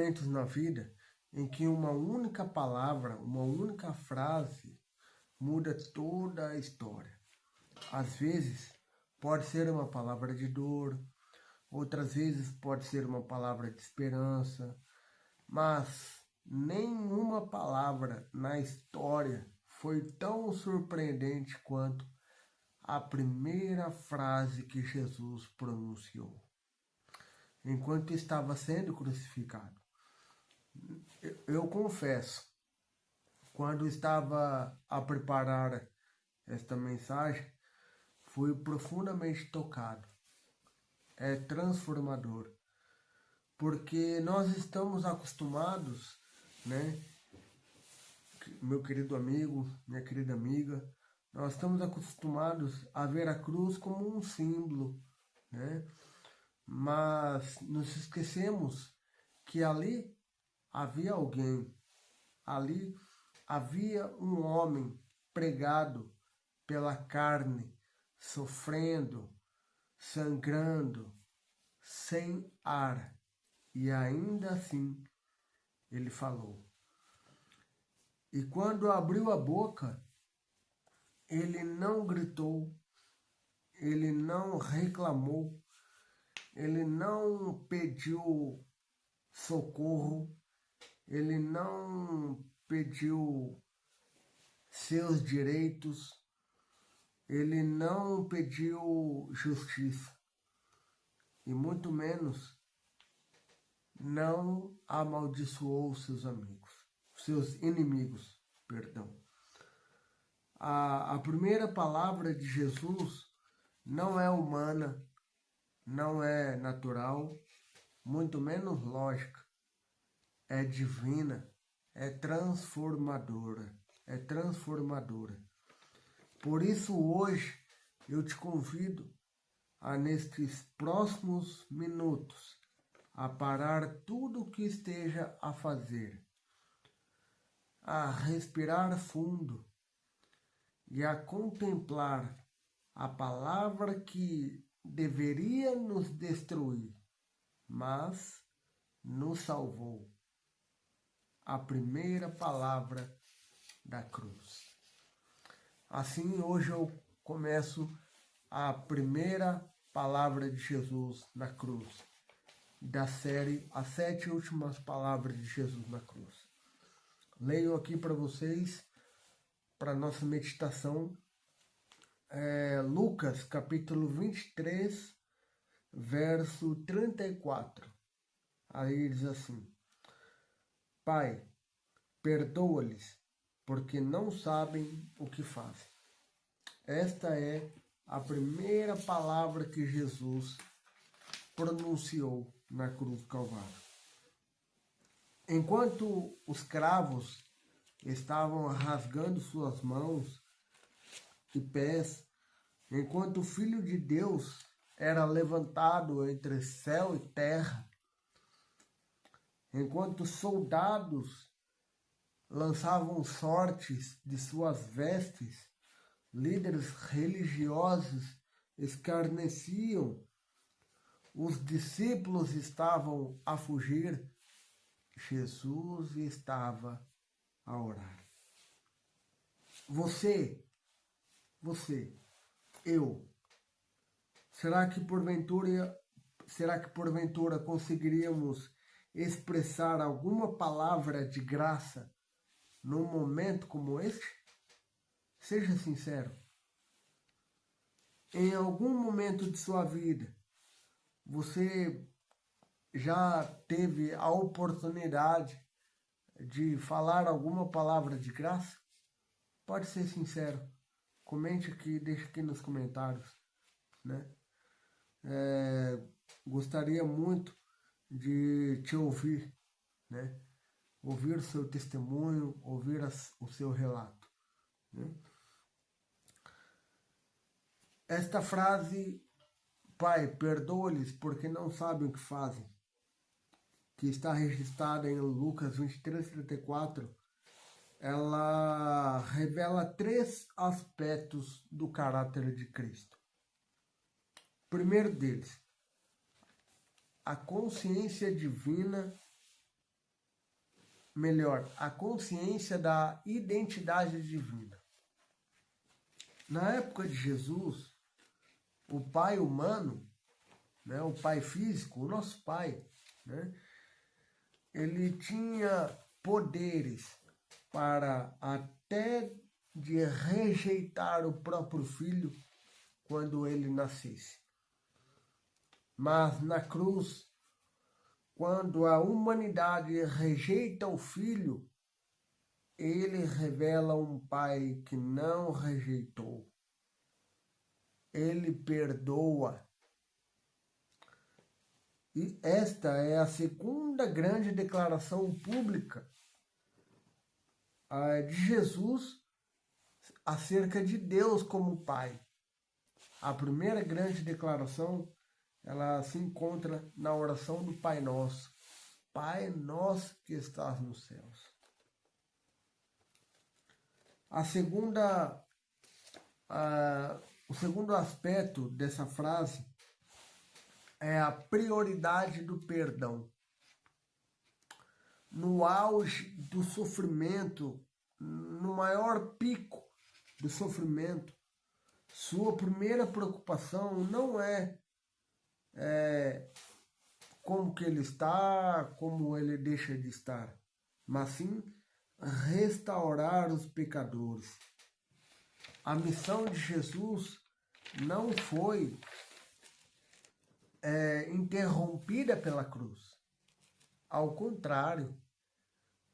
momentos na vida em que uma única palavra, uma única frase muda toda a história. Às vezes pode ser uma palavra de dor, outras vezes pode ser uma palavra de esperança, mas nenhuma palavra na história foi tão surpreendente quanto a primeira frase que Jesus pronunciou enquanto estava sendo crucificado. Eu confesso, quando estava a preparar esta mensagem, fui profundamente tocado. É transformador, porque nós estamos acostumados, né, meu querido amigo, minha querida amiga, nós estamos acostumados a ver a cruz como um símbolo, né? Mas nos esquecemos que ali havia alguém, ali havia um homem pregado pela carne, sofrendo, sangrando, sem ar, e ainda assim ele falou. E quando abriu a boca, ele não gritou, ele não reclamou, ele não pediu socorro, ele não pediu seus direitos, ele não pediu justiça, e muito menos não amaldiçoou seus amigos, seus inimigos, perdão. A primeira palavra de Jesus não é humana, não é natural, muito menos lógica. É divina, é transformadora, é transformadora. Por isso hoje eu te convido a nestes próximos minutos a parar tudo o que esteja a fazer, a respirar fundo e a contemplar a palavra que deveria nos destruir, mas nos salvou. A primeira palavra da cruz. Assim, hoje eu começo a primeira palavra de Jesus na cruz, da série As 7 Últimas Palavras de Jesus na Cruz. Leio aqui para vocês, para nossa meditação, Lucas capítulo 23, verso 34. Aí diz assim: Pai, perdoa-lhes, porque não sabem o que fazem. Esta é a primeira palavra que Jesus pronunciou na cruz do Calvário. Enquanto os cravos estavam rasgando suas mãos e pés, enquanto o Filho de Deus era levantado entre céu e terra, enquanto soldados lançavam sortes de suas vestes, líderes religiosos escarneciam, os discípulos estavam a fugir, Jesus estava a orar. Você, eu, será que porventura conseguiríamos expressar alguma palavra de graça num momento como este? Seja sincero. Em algum momento de sua vida, você já teve a oportunidade de falar alguma palavra de graça? Pode ser sincero. Comente aqui, deixe aqui nos comentários, né? Gostaria muito de te ouvir, né? Ouvir o seu testemunho, ouvir o seu relato, né? Esta frase, Pai, perdoa-lhes porque não sabem o que fazem, que está registrada em Lucas 23:34, ela revela 3 aspectos do caráter de Cristo. O primeiro deles, a consciência divina melhor, a consciência da identidade divina. Na época de Jesus, o pai humano, né, o pai físico, o nosso pai, né, ele tinha poderes para até de rejeitar o próprio filho quando ele nascesse. Mas na cruz, quando a humanidade rejeita o filho, ele revela um pai que não rejeitou. Ele perdoa. E esta é a segunda grande declaração pública de Jesus acerca de Deus como Pai. A primeira grande declaração, ela se encontra na oração do Pai Nosso. Pai nosso que estás nos céus. O segundo aspecto dessa frase é a prioridade do perdão. No auge do sofrimento, no maior pico do sofrimento, sua primeira preocupação não é como que ele está, como ele deixa de estar, mas sim restaurar os pecadores. A missão de Jesus não foi interrompida pela cruz. Ao contrário,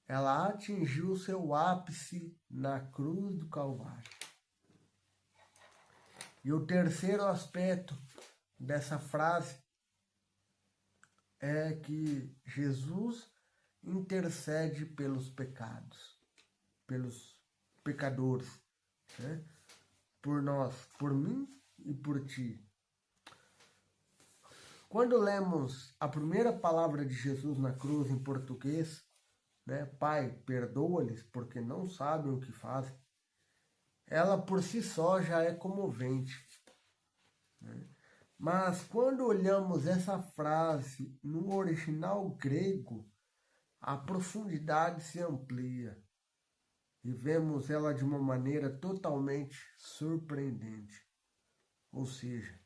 ela atingiu seu ápice na cruz do Calvário. E o terceiro aspecto dessa frase é que Jesus intercede pelos pecados, pelos pecadores, né? Por nós, por mim e por ti. Quando lemos a primeira palavra de Jesus na cruz em português, né, Pai, perdoa-lhes porque não sabem o que fazem, ela por si só já é comovente, né? Mas quando olhamos essa frase no original grego, a profundidade se amplia e vemos ela de uma maneira totalmente surpreendente. Ou seja,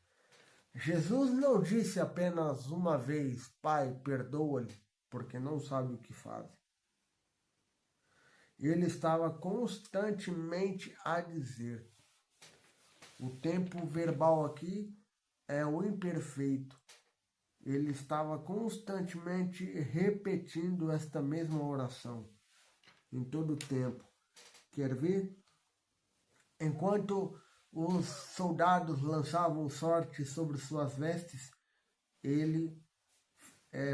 Jesus não disse apenas uma vez, Pai, perdoa-lhe, porque não sabe o que fazem. Ele estava constantemente a dizer. O tempo verbal aqui é o imperfeito. Ele estava constantemente repetindo esta mesma oração em todo o tempo. Quer ver? Enquanto os soldados lançavam sorte sobre suas vestes, ele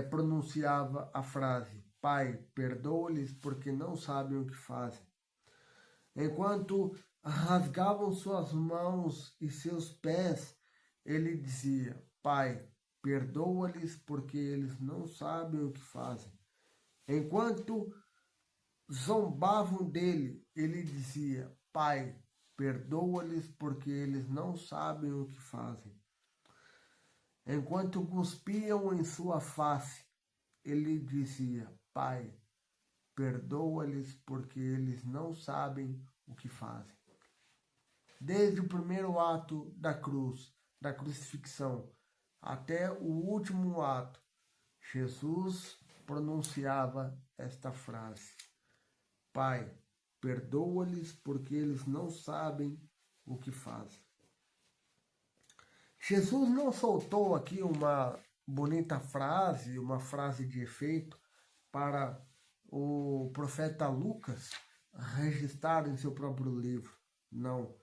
pronunciava a frase, Pai, perdoa-lhes porque não sabem o que fazem. Enquanto rasgavam suas mãos e seus pés, ele dizia, Pai, perdoa-lhes porque eles não sabem o que fazem. Enquanto zombavam dele, ele dizia, Pai, perdoa-lhes porque eles não sabem o que fazem. Enquanto cuspiam em sua face, ele dizia, Pai, perdoa-lhes porque eles não sabem o que fazem. Desde o primeiro ato da cruz, da crucifixão, até o último ato, Jesus pronunciava esta frase, Pai, perdoa-lhes porque eles não sabem o que fazem. Jesus não soltou aqui uma bonita frase, uma frase de efeito para o profeta Lucas registrar em seu próprio livro. Não.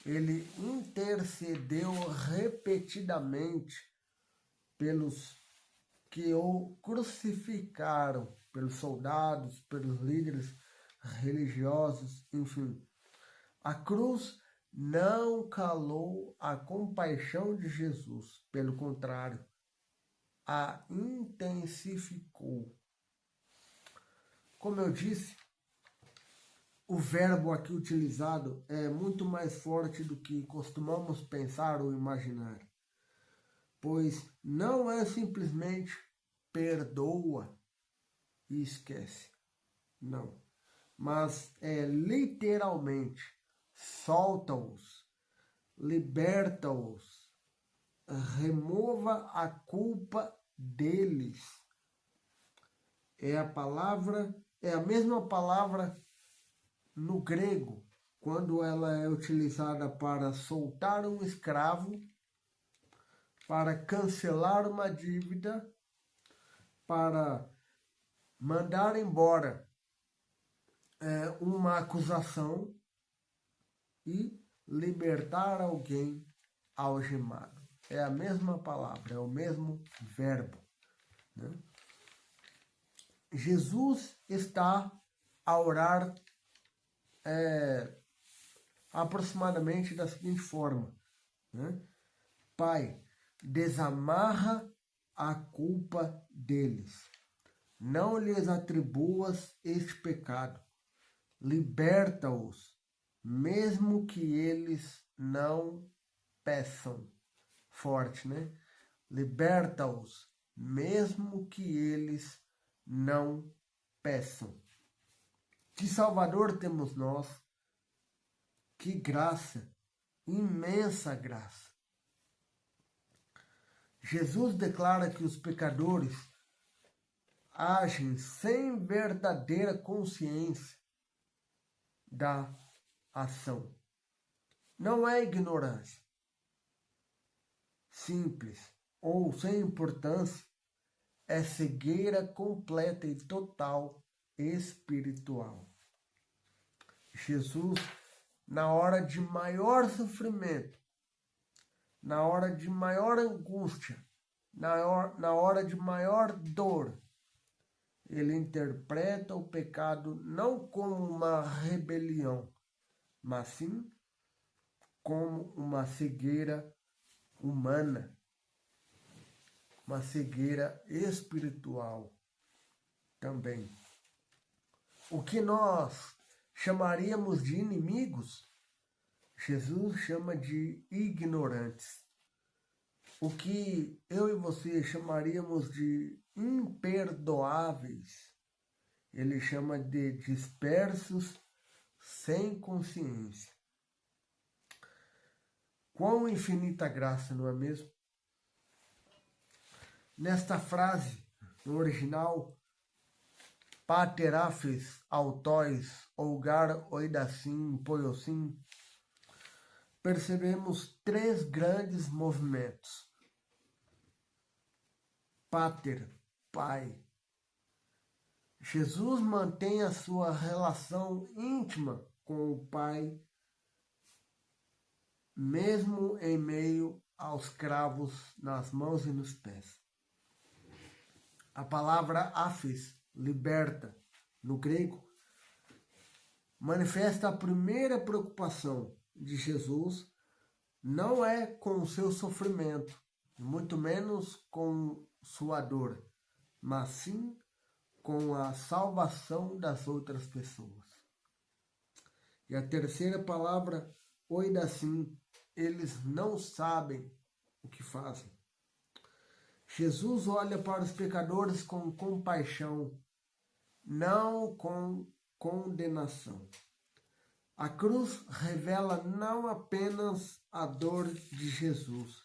Ele intercedeu repetidamente pelos que o crucificaram, pelos soldados, pelos líderes religiosos, enfim. A cruz não calou a compaixão de Jesus, pelo contrário, a intensificou. Como eu disse, o verbo aqui utilizado é muito mais forte do que costumamos pensar ou imaginar, pois não é simplesmente perdoa e esquece. Não. Mas é literalmente, solta-os, liberta-os, remova a culpa deles. É a mesma palavra no grego, quando ela é utilizada para soltar um escravo, para cancelar uma dívida, para mandar embora uma acusação e libertar alguém algemado. É a mesma palavra, é o mesmo verbo, né? Jesus está a orar aproximadamente da seguinte forma, né? Pai, desamarra a culpa deles. Não lhes atribuas este pecado. Liberta-os, mesmo que eles não peçam. Forte, né? Liberta-os, mesmo que eles não peçam. Que Salvador temos nós, que graça, imensa graça. Jesus declara que os pecadores agem sem verdadeira consciência da ação. Não é ignorância simples ou sem importância, é cegueira completa e total espiritual. Jesus, na hora de maior sofrimento, na hora de maior angústia, na hora de maior dor, ele interpreta o pecado não como uma rebelião, mas sim como uma cegueira humana, uma cegueira espiritual também. O que nós chamaríamos de inimigos, Jesus chama de ignorantes. O que eu e você chamaríamos de imperdoáveis, ele chama de dispersos sem consciência. Quão infinita graça, não é mesmo? Nesta frase, no original, pater afes autois ougar oidacim poiosim, percebemos três grandes movimentos. Pater, Pai. Jesus mantém a sua relação íntima com o Pai, mesmo em meio aos cravos nas mãos e nos pés. A palavra afes, liberta, no grego, manifesta a primeira preocupação de Jesus, não é com o seu sofrimento, muito menos com sua dor, mas sim com a salvação das outras pessoas. E a terceira palavra, oidacim, eles não sabem o que fazem. Jesus olha para os pecadores com compaixão, não com condenação. A cruz revela não apenas a dor de Jesus,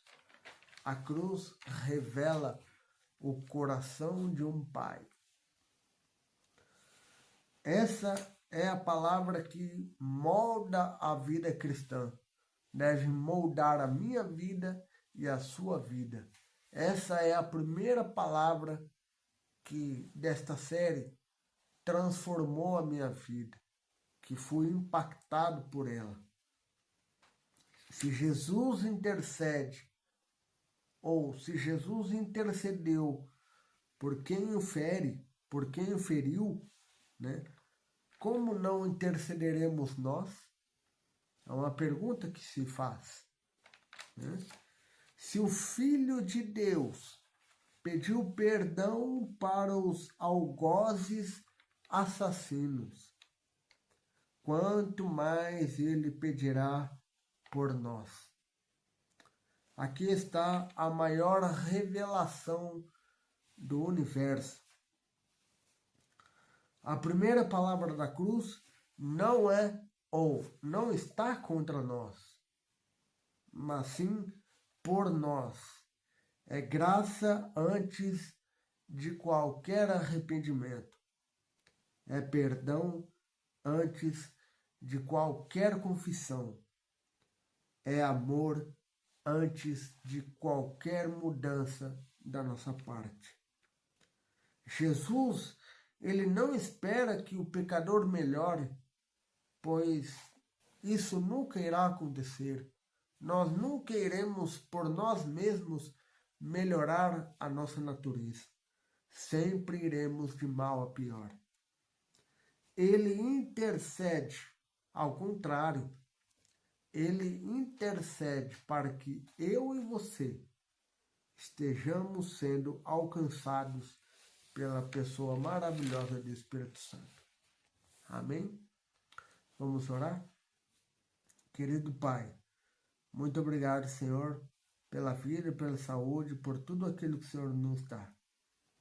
a cruz revela o coração de um pai. Essa é a palavra que molda a vida cristã, deve moldar a minha vida e a sua vida. Essa é a primeira palavra que desta série transformou a minha vida, que fui impactado por ela. Se Jesus intercede, ou se Jesus intercedeu por quem o fere, por quem o feriu, né? Como não intercederemos nós? É uma pergunta que se faz, né? Se o Filho de Deus pediu perdão para os algozes assassinos, quanto mais ele pedirá por nós. Aqui está a maior revelação do universo. A primeira palavra da cruz não é ou não está contra nós, mas sim por nós. É graça antes de qualquer arrependimento. É perdão antes de qualquer confissão. É amor antes de qualquer mudança da nossa parte. Jesus, ele não espera que o pecador melhore, pois isso nunca irá acontecer. Nós nunca iremos por nós mesmos melhorar a nossa natureza. Sempre iremos de mal a pior. Ele intercede, ao contrário, ele intercede para que eu e você estejamos sendo alcançados pela pessoa maravilhosa do Espírito Santo. Amém? Vamos orar? Querido Pai, muito obrigado, Senhor, pela vida, pela saúde, por tudo aquilo que o Senhor nos dá.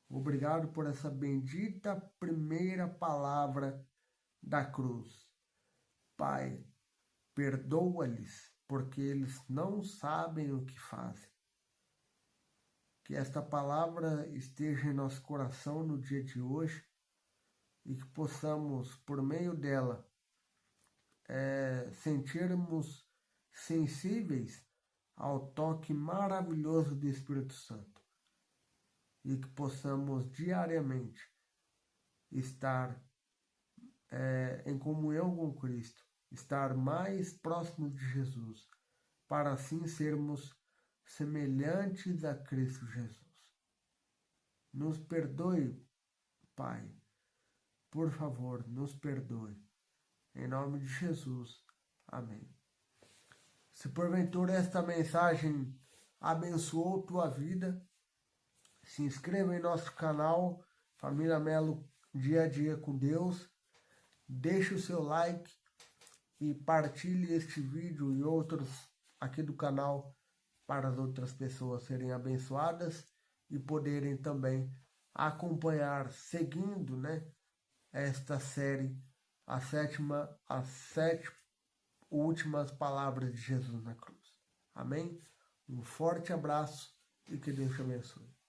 Obrigado por essa bendita primeira palavra da cruz. Pai, perdoa-lhes, porque eles não sabem o que fazem. Que esta palavra esteja em nosso coração no dia de hoje e que possamos, por meio dela, sentirmos sensíveis ao toque maravilhoso do Espírito Santo e que possamos diariamente estar em comunhão com Cristo, estar mais próximos de Jesus, para assim sermos semelhantes a Cristo Jesus. Nos perdoe, Pai, por favor, nos perdoe. Em nome de Jesus. Amém. Se porventura esta mensagem abençoou tua vida, se inscreva em nosso canal, Família Melo Dia a Dia com Deus. Deixe o seu like e partilhe este vídeo e outros aqui do canal para as outras pessoas serem abençoadas e poderem também acompanhar, seguindo, esta série, as sete últimas palavras de Jesus na cruz. Amém? Um forte abraço e que Deus te abençoe.